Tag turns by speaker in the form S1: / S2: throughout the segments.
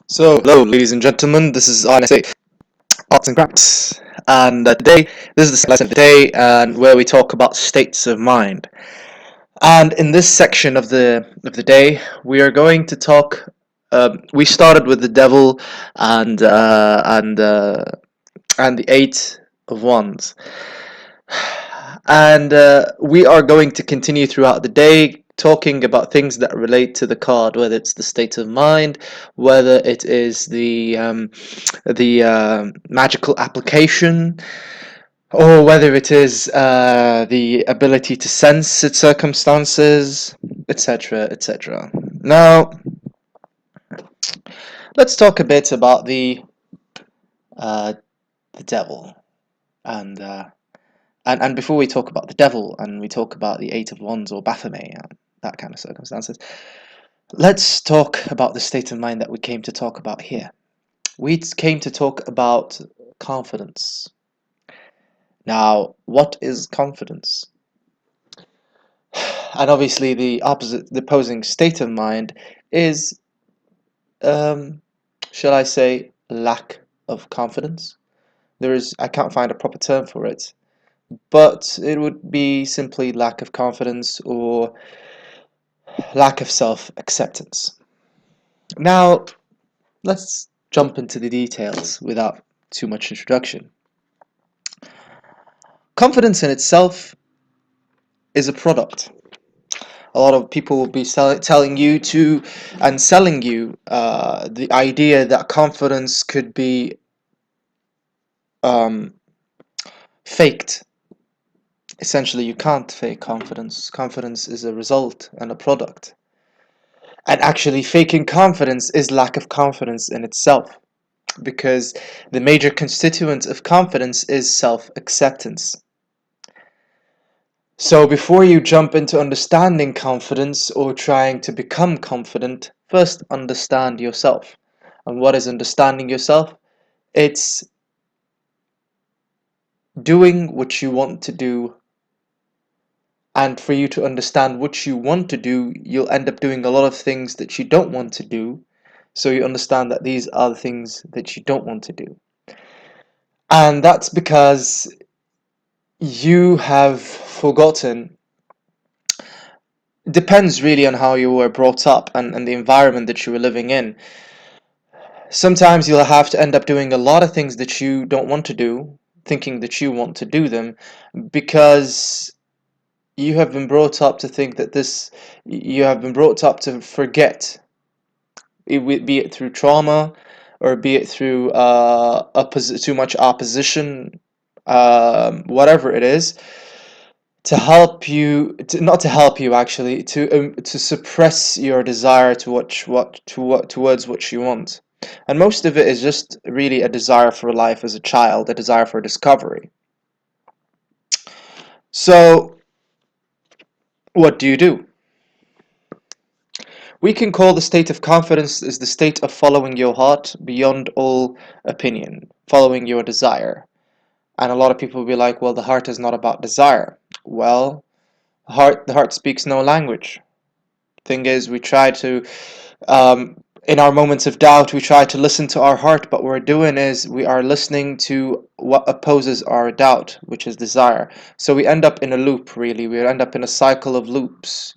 S1: So, hello, ladies and gentlemen. This is RNSA Arts and Crafts, and today this is the second lesson of the day, and where we talk about states of mind. And in this section of the day, we are going to talk. We started with the devil and and the Eight of Wands, and we are going to continue throughout the day talking about things that relate to the card, whether it's the state of mind, whether it is the magical application, or whether it is the ability to sense its circumstances, etc., etc. Now, let's talk a bit about uh, the devil, and and before we talk about the devil and we talk about the Eight of Wands or Baphomet and that kind of circumstances, let's talk about the state of mind that we came to talk about here. We came to talk about confidence. Now, what is confidence? And obviously, the opposing state of mind is, um, shall I say, lack of confidence. I can't find a proper term for it, but it would be simply lack of confidence or lack of self-acceptance. Now, let's jump into the details without too much introduction. Confidence in itself is a product. A lot of people will be telling you to and selling you the idea that confidence could be um, faked. Essentially, you can't fake confidence. Confidence is a result and a product. And actually, faking confidence is lack of confidence in itself, because the major constituent of confidence is self-acceptance. So before you jump into understanding confidence or trying to become confident, first understand yourself. And what is understanding yourself? It's doing what you want to do. And for you to understand what you want to do, you'll end up doing a lot of things that you don't want to do. So you understand that these are the things that you don't want to do. And that's because you have forgotten. Depends really on how you were brought up and the environment that you were living in. Sometimes you'll have to end up doing a lot of things that you don't want to do, thinking that you want to do them, because you have been brought up to think that you have been brought up to forget, be it through trauma or be it through too much opposition, whatever it is, to help you, not to help you actually, to suppress your desire towards what you want. And most of it is just really a desire for life as a child, a desire for discovery. So, what do you do? We can call the state of confidence is the state of following your heart beyond all opinion, following your desire. And a lot of people will be like, well, the heart is not about desire. Well, the heart speaks no language. Thing is, we try to, in our moments of doubt, we try to listen to our heart, but what we're doing is we are listening to what opposes our doubt, which is desire. So we end up in a loop, really. We end up in a cycle of loops.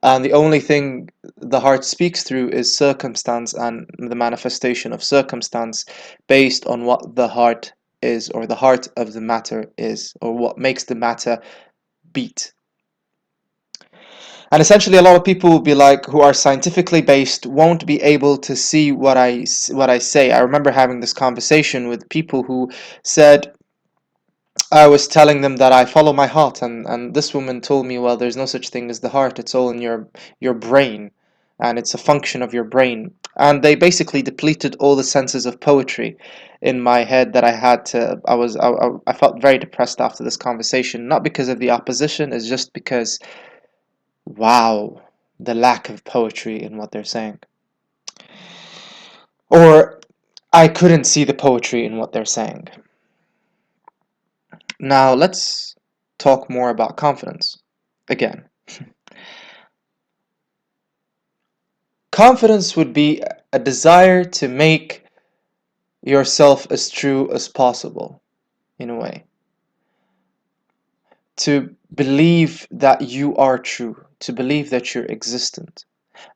S1: And the only thing the heart speaks through is circumstance and the manifestation of circumstance based on what the heart is, or the heart of the matter is, or what makes the matter beat. And essentially, a lot of people will be like, who are scientifically based, won't be able to see what I say. I remember having this conversation with people who said, I was telling them that I follow my heart, and this woman told me, well, there's no such thing as the heart. It's all in your brain, and it's a function of your brain. And they basically depleted all the senses of poetry in my head that I had to. I felt very depressed after this conversation, not because of the opposition, it's just because, wow, the lack of poetry in what they're saying. Or I couldn't see the poetry in what they're saying. Now let's talk more about confidence. Again, confidence would be a desire to make yourself as true as possible, in a way. To believe that you are true, to believe that you're existent.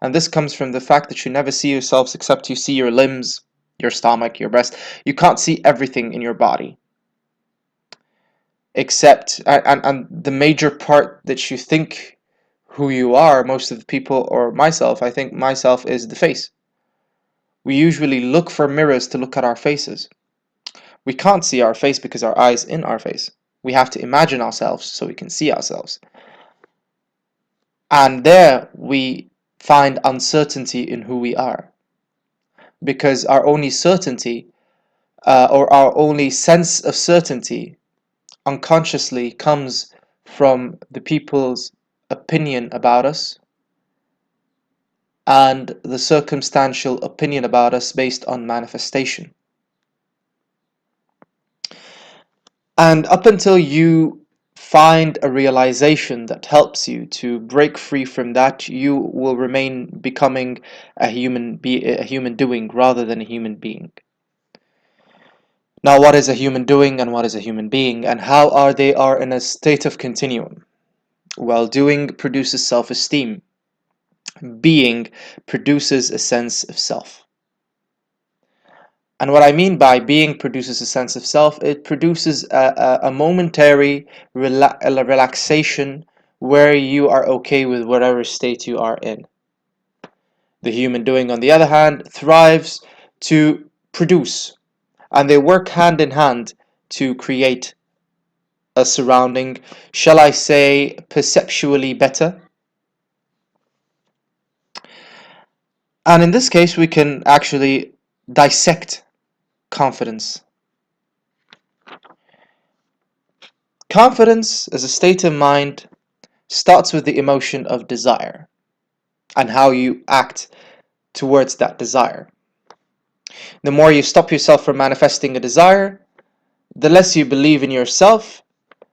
S1: And this comes from the fact that you never see yourselves except you see your limbs, your stomach, your breast. You can't see everything in your body. Except, and the major part that you think who you are, most of the people, or myself, I think myself is the face. We usually look for mirrors to look at our faces. We can't see our face because our eyes in our face. We have to imagine ourselves so we can see ourselves. And there we find uncertainty in who we are. Because our only certainty, or our only sense of certainty, unconsciously comes from the people's opinion about us and the circumstantial opinion about us based on manifestation. And up until you find a realization that helps you to break free from that, you will remain becoming a human doing rather than a human being. Now, what is a human doing and what is a human being, and how are they in a state of continuum? Well, doing produces self-esteem. Being produces a sense of self. And what I mean by being produces a sense of self, it produces a momentary relaxation where you are okay with whatever state you are in. The human doing, on the other hand, thrives to produce, and they work hand in hand to create a surrounding, shall I say, perceptually better. And in this case, we can actually dissect confidence. Confidence as a state of mind starts with the emotion of desire and how you act towards that desire. The more you stop yourself from manifesting a desire, the less you believe in yourself,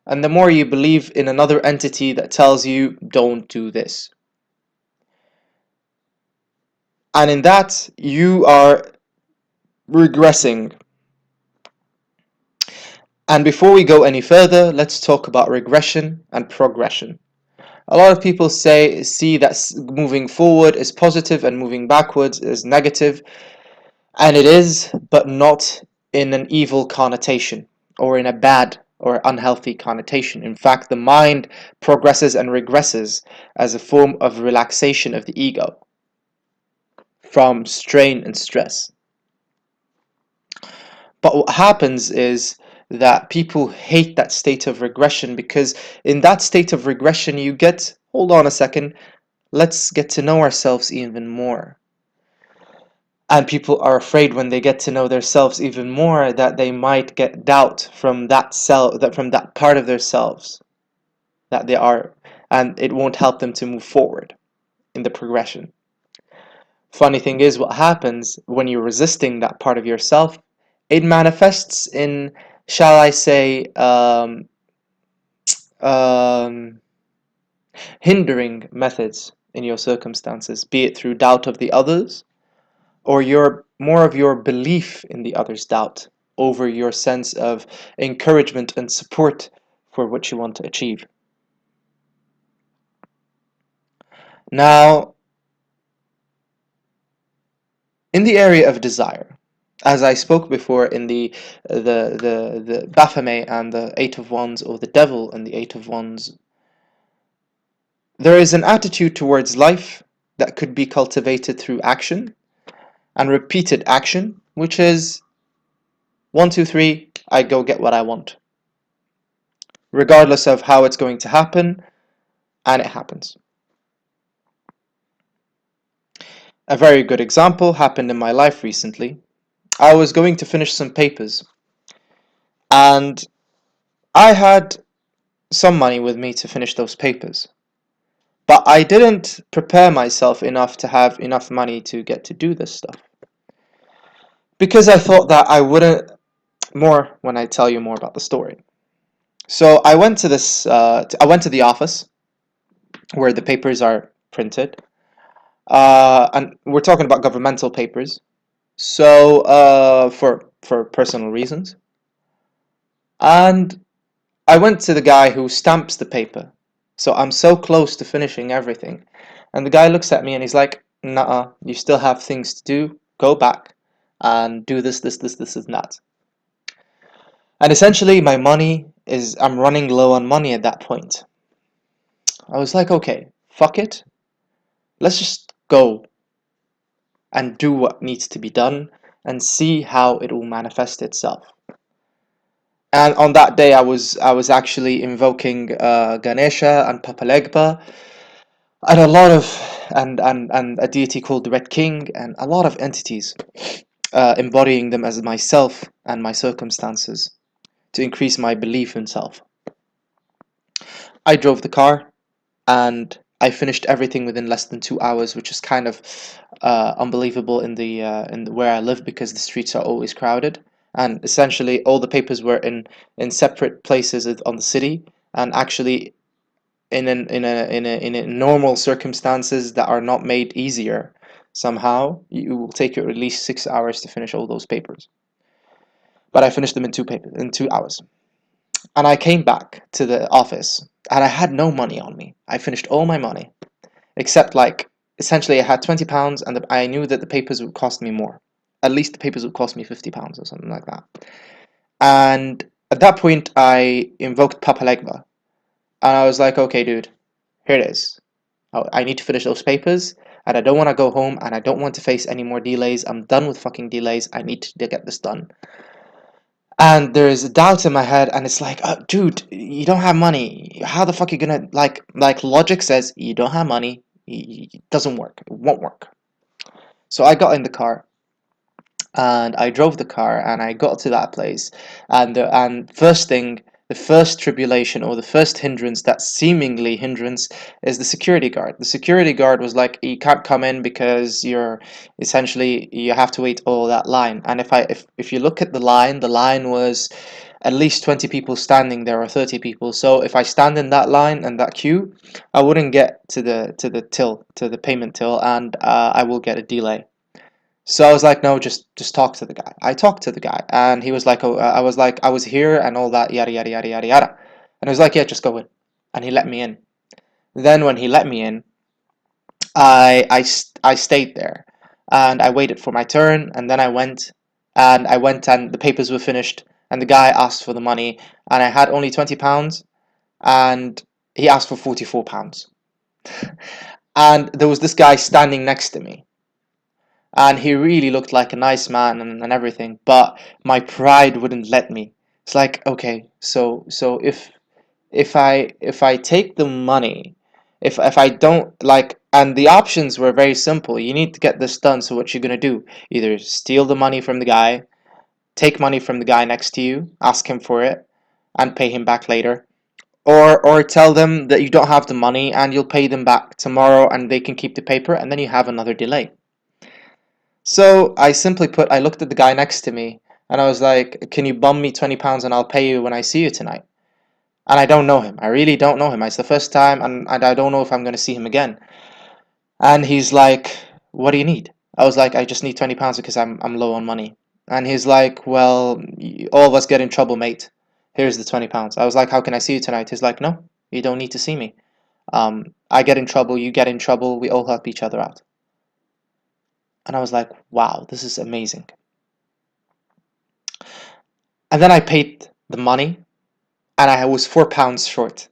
S1: and the more you believe in another entity that tells you, don't do this. And in that, you are regressing. And before we go any further, let's talk about regression and progression. A lot of people see that moving forward is positive and moving backwards is negative, and it is, but not in an evil connotation or in a bad or unhealthy connotation. In fact, the mind progresses and regresses as a form of relaxation of the ego from strain and stress. But what happens is that people hate that state of regression, because in that state of regression you get, hold on a second, let's get to know ourselves even more. And people are afraid when they get to know themselves even more that they might get doubt from that from that part of themselves that they are, and it won't help them to move forward in the progression. Funny thing is, what happens when you're resisting that part of yourself, it manifests in, shall I say, um, hindering methods in your circumstances, be it through doubt of the others, or your more of your belief in the other's doubt over your sense of encouragement and support for what you want to achieve. Now, in the area of desire, as I spoke before in the Baphomet and the Eight of Wands, or the Devil and the Eight of Wands, there is an attitude towards life that could be cultivated through action and repeated action, which is 1, 2, 3, I go get what I want, regardless of how it's going to happen, and it happens. A very good example happened in my life recently. I was going to finish some papers, and I had some money with me to finish those papers. But I didn't prepare myself enough to have enough money to get to do this stuff. Because I thought that I wouldn't, more when I tell you more about the story. So I went to I went to the office where the papers are printed, And we're talking about governmental papers. So, for personal reasons, and I went to the guy who stamps the paper. So I'm so close to finishing everything, and the guy looks at me and he's like, "Nah, you still have things to do. Go back and do this, and that." And essentially, my money is I'm running low on money at that point. I was like, okay, fuck it. Let's just go and do what needs to be done and see how it will manifest itself. And on that day, I was actually invoking Ganesha and Papalegba and a lot of and a deity called the Red King and a lot of entities, embodying them as myself and my circumstances to increase my belief in self. I drove the car and I finished everything within less than 2 hours, which is kind of unbelievable in where I live because the streets are always crowded. And essentially, all the papers were in separate places on the city, and actually in a normal circumstances that are not made easier. Somehow, you will take you at least 6 hours to finish all those papers. But I finished them in 2 hours. And I came back to the office and I had no money on me. I finished all my money except like essentially I had £20 and I knew that the papers would cost me more. At least the papers would cost me £50 or something like that. And at that point, I invoked Papalegba and I was like, okay, dude, here it is. I need to finish those papers and I don't want to go home and I don't want to face any more delays. I'm done with fucking delays. I need to get this done. And there is a doubt in my head, and it's like, dude, you don't have money. How the fuck are you gonna like logic says you don't have money. It doesn't work. It won't work. So I got in the car and I drove the car and I got to that place, and first thing, the first tribulation or the first hindrance, that seemingly hindrance, is the security guard. The security guard was like, you can't come in because you're essentially you have to wait all that line. And if you look at the line was at least 20 people standing there or 30 people. So if I stand in that line and that queue, I wouldn't get to the payment till, and I will get a delay. So I was like, no, just talk to the guy. I talked to the guy, and he was like, oh, I was like, I was here and all that, yada yada yada yada yada. And I was like, yeah, just go in, and he let me in. Then when he let me in, I stayed there, and I waited for my turn, and then I went, and the papers were finished, and the guy asked for the money, and I had only £20, and he asked for £44, and there was this guy standing next to me and he really looked like a nice man and everything, but my pride wouldn't let me. It's like, okay, so if I take the money, if I don't like, and the options were very simple. You need to get this done, so what you're gonna do? Either steal the money from the guy, take money from the guy next to you, ask him for it, and pay him back later, or tell them that you don't have the money and you'll pay them back tomorrow and they can keep the paper and then you have another delay. So I simply put, I looked at the guy next to me and I was like, can you bum me £20 and I'll pay you when I see you tonight? And I don't know him. I really don't know him. It's the first time and I don't know if I'm going to see him again. And he's like, what do you need? I was like, I just need £20 because I'm low on money. And he's like, well, all of us get in trouble, mate. Here's the £20. I was like, how can I see you tonight? He's like, no, you don't need to see me. I get in trouble, you get in trouble, we all help each other out. And I was like, wow, this is amazing. And then I paid the money, and I was £4 short.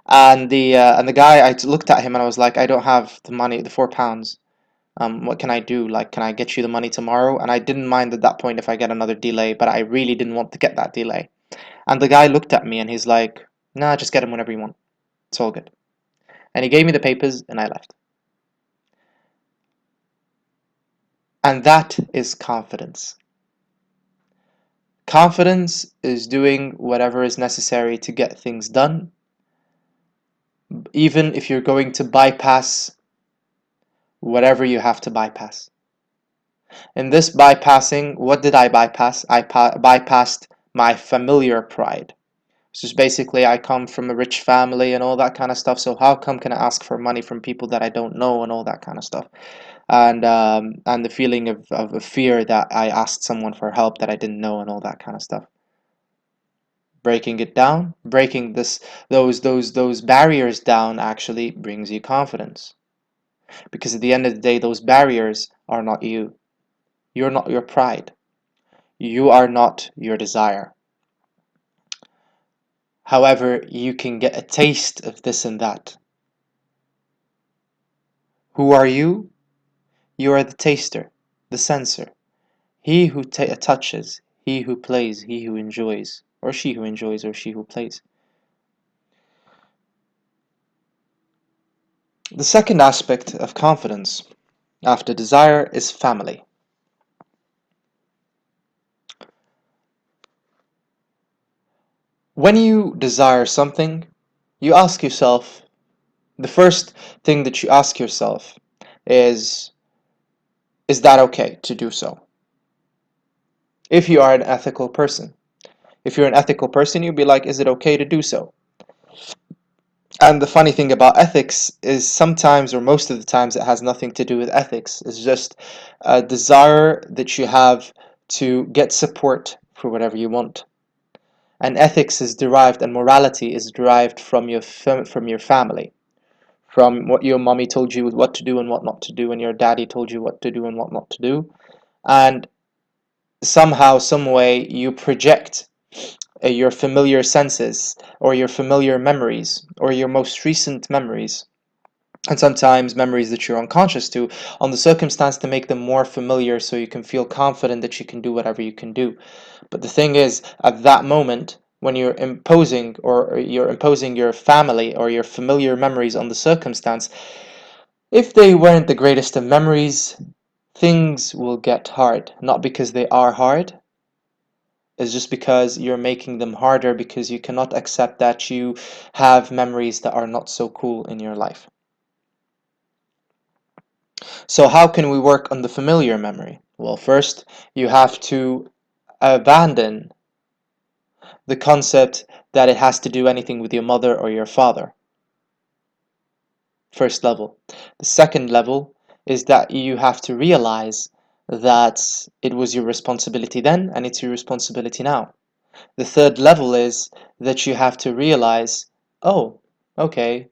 S1: And the guy, I looked at him and I was like, I don't have the money, the £4. What can I do? Like, can I get you the money tomorrow? And I didn't mind at that point if I get another delay, but I really didn't want to get that delay. And the guy looked at me and he's like, nah, just get him whenever you want. It's all good. And he gave me the papers and I left. And that is confidence. Confidence is doing whatever is necessary to get things done, even if you're going to bypass whatever you have to bypass. In this bypassing, what did I bypass? I bypassed my familiar pride. It's just basically I come from a rich family and all that kind of stuff. So how come can I ask for money from people that I don't know and all that kind of stuff? And the feeling of a fear that I asked someone for help that I didn't know and all that kind of stuff. Breaking it down, breaking those barriers down actually brings you confidence. Because at the end of the day, those barriers are not you. You're not your pride. You are not your desire. However, you can get a taste of this and that. Who are you? You are the taster, the sensor. He who touches, he who plays, he who enjoys, or she who enjoys, or she who plays. The second aspect of confidence after desire is family. When you desire something, you ask yourself, the first thing that you ask yourself is that okay to do so? If you are an ethical person. If you're an ethical person, you'll be like, is it okay to do so? And the funny thing about ethics is sometimes, or most of the times, it has nothing to do with ethics. It's just a desire that you have to get support for whatever you want. And ethics is derived, and morality is derived from your family, from what your mommy told you what to do and what not to do, and your daddy told you what to do and what not to do. And somehow, some way, you project your familiar senses or your familiar memories or your most recent memories, and sometimes memories that you're unconscious to, on the circumstance to make them more familiar so you can feel confident that you can do whatever you can do. But the thing is, at that moment, when you're imposing your family or your familiar memories on the circumstance, if they weren't the greatest of memories, things will get hard. Not because they are hard, it's just because you're making them harder because you cannot accept that you have memories that are not so cool in your life. So how can we work on the familiar memory? Well, first, you have to abandon the concept that it has to do anything with your mother or your father. First level. The second level is that you have to realize that it was your responsibility then and it's your responsibility now. The third level is that you have to realize, oh, okay,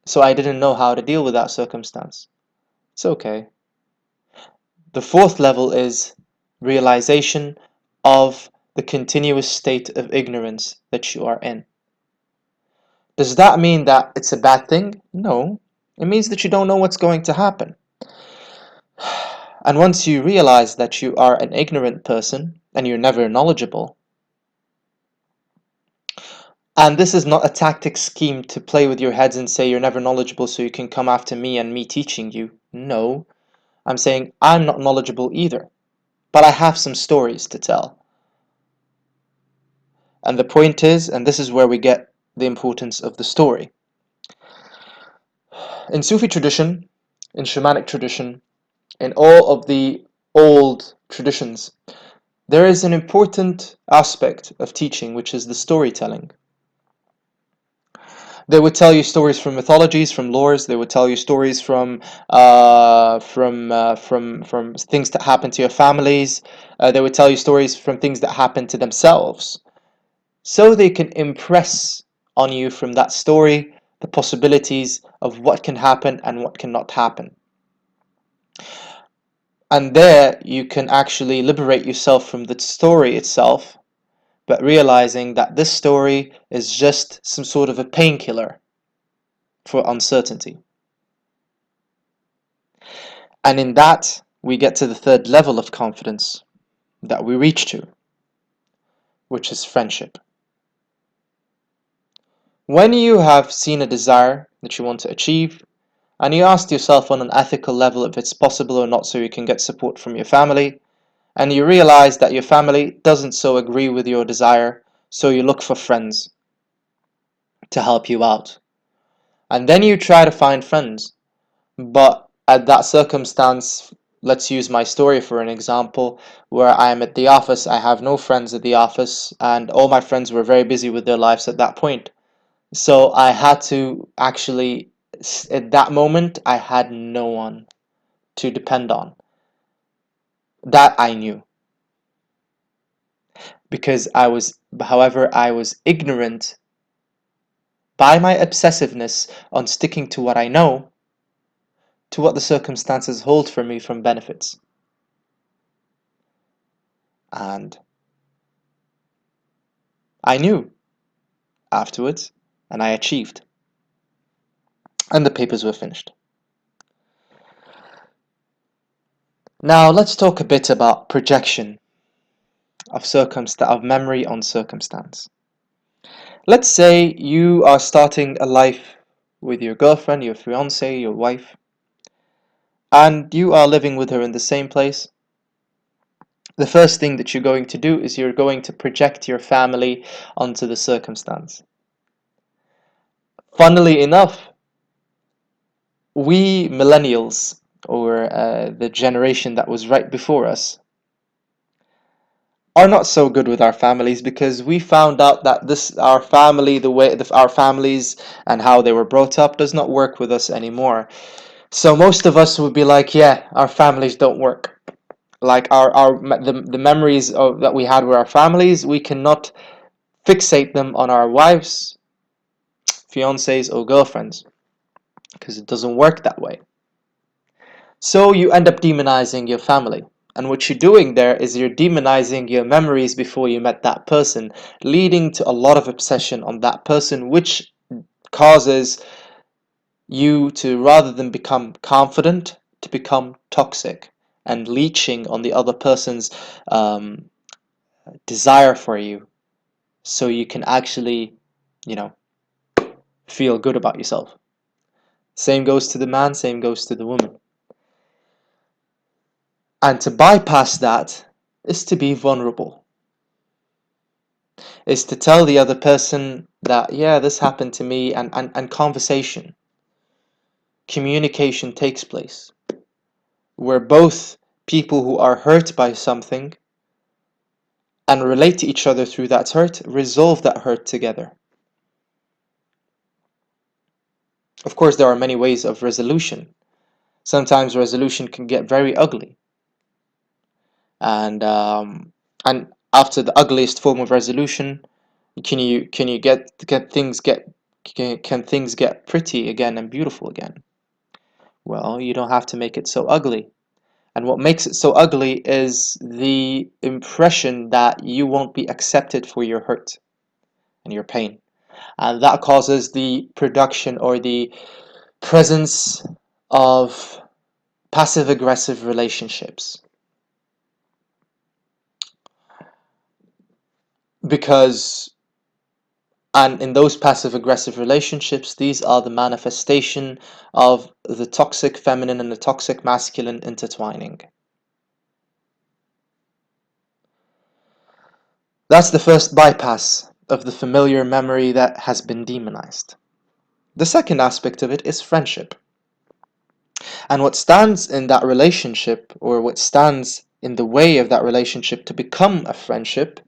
S1: so I didn't know how to deal with that circumstance. It's okay. The fourth level is realization of the continuous state of ignorance that you are in. Does that mean that it's a bad thing? No. It means that you don't know what's going to happen. And once you realize that you are an ignorant person and you're never knowledgeable, and this is not a tactic scheme to play with your heads and say you're never knowledgeable so you can come after me and me teaching you. No. I'm saying I'm not knowledgeable either, but I have some stories to tell. And the point is, and this is where we get the importance of the story. In Sufi tradition, in shamanic tradition, in all of the old traditions, there is an important aspect of teaching, which is the storytelling. They would tell you stories from mythologies, from lores. They would tell you stories from things that happen to your families. They would tell you stories from things that happen to themselves, so they can impress on you from that story the possibilities of what can happen and what cannot happen. And there you can actually liberate yourself from the story itself, but realizing that this story is just some sort of a painkiller for uncertainty. And in that, we get to the third level of confidence that we reach to, which is friendship. When you have seen a desire that you want to achieve, and you ask yourself on an ethical level if it's possible or not so you can get support from your family, and you realize that your family doesn't so agree with your desire, so you look for friends to help you out. And then you try to find friends, but at that circumstance, let's use my story for an example, where I am at the office. I have no friends at the office, and all my friends were very busy with their lives at that point. So I had to actually, at that moment, I had no one to depend on. That I knew. Because I was ignorant by my obsessiveness on sticking to what I know, to what the circumstances hold for me from benefits. And I knew afterwards, and I achieved. And the papers were finished. Now let's talk a bit about projection of memory on circumstance. Let's say you are starting a life with your girlfriend, your fiance, your wife, and you are living with her in the same place. The first thing that you're going to do is you're going to project your family onto the circumstance. Funnily enough, we millennials, or the generation that was right before us, are not so good with our families, because we found out that our family, our families and how they were brought up, does not work with us anymore. So most of us would be like, yeah, our families don't work. Like the memories that we had with our families, we cannot fixate them on our wives, fiancés, or girlfriends, because it doesn't work that way. So you end up demonizing your family. And what you're doing there is you're demonizing your memories before you met that person, leading to a lot of obsession on that person, which causes you to, rather than become confident, to become toxic and leeching on the other person's desire for you, so you can actually, you know, feel good about yourself. Same goes to the man, same goes to the woman. And to bypass that is to be vulnerable. Is to tell the other person that, yeah, this happened to me, and conversation, communication takes place, where both people who are hurt by something and relate to each other through that hurt resolve that hurt together. Of course, there are many ways of resolution. Sometimes resolution can get very ugly, and after the ugliest form of resolution, can you get things get can things get pretty again and beautiful again? Well, you don't have to make it so ugly. And what makes it so ugly is the impression that you won't be accepted for your hurt and your pain. And that causes the production or the presence of passive aggressive relationships. Because And in those passive aggressive relationships, these are the manifestation of the toxic feminine and the toxic masculine intertwining. That's the first bypass of the familiar memory that has been demonized. The second aspect of it is friendship. And what stands in that relationship, or what stands in the way of that relationship to become a friendship,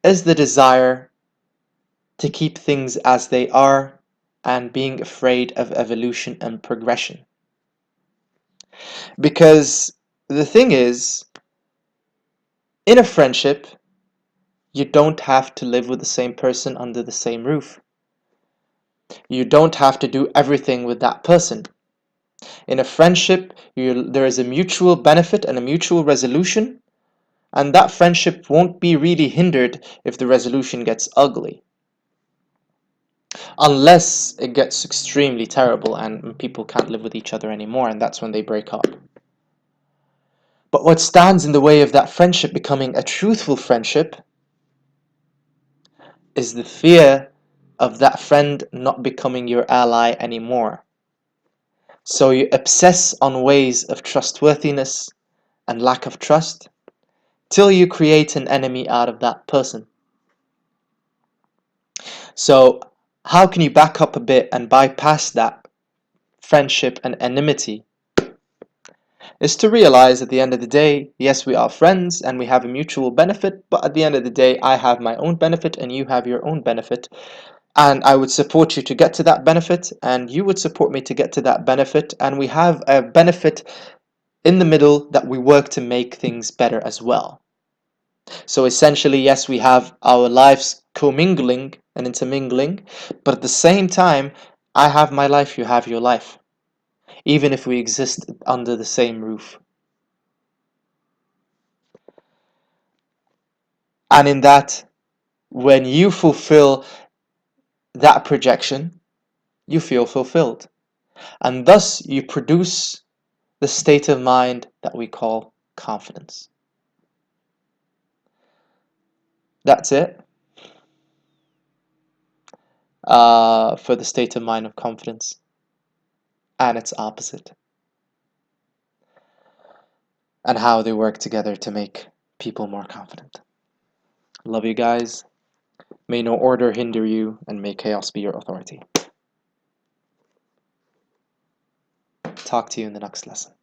S1: is the desire to keep things as they are and being afraid of evolution and progression. Because the thing is, in a friendship, you don't have to live with the same person under the same roof. You don't have to do everything with that person. In a friendship, there is a mutual benefit and a mutual resolution, and that friendship won't be really hindered if the resolution gets ugly. Unless it gets extremely terrible and people can't live with each other anymore, and that's when they break up. But what stands in the way of that friendship becoming a truthful friendship is the fear of that friend not becoming your ally anymore. So you obsess on ways of trustworthiness and lack of trust till you create an enemy out of that person. So how can you back up a bit and bypass that friendship and enmity? is to realize at the end of the day, yes, we are friends and we have a mutual benefit, but at the end of the day, I have my own benefit and you have your own benefit. And I would support you to get to that benefit, and you would support me to get to that benefit, and we have a benefit in the middle that we work to make things better as well. So essentially, yes, we have our lives commingling and intermingling, but at the same time, I have my life, you have your life, even if we exist under the same roof. And in that, when you fulfill that projection, you feel fulfilled. And thus, you produce the state of mind that we call confidence. That's it for the state of mind of confidence and its opposite, and how they work together to make people more confident. Love you guys. May no order hinder you, and may chaos be your authority. Talk to you in the next lesson.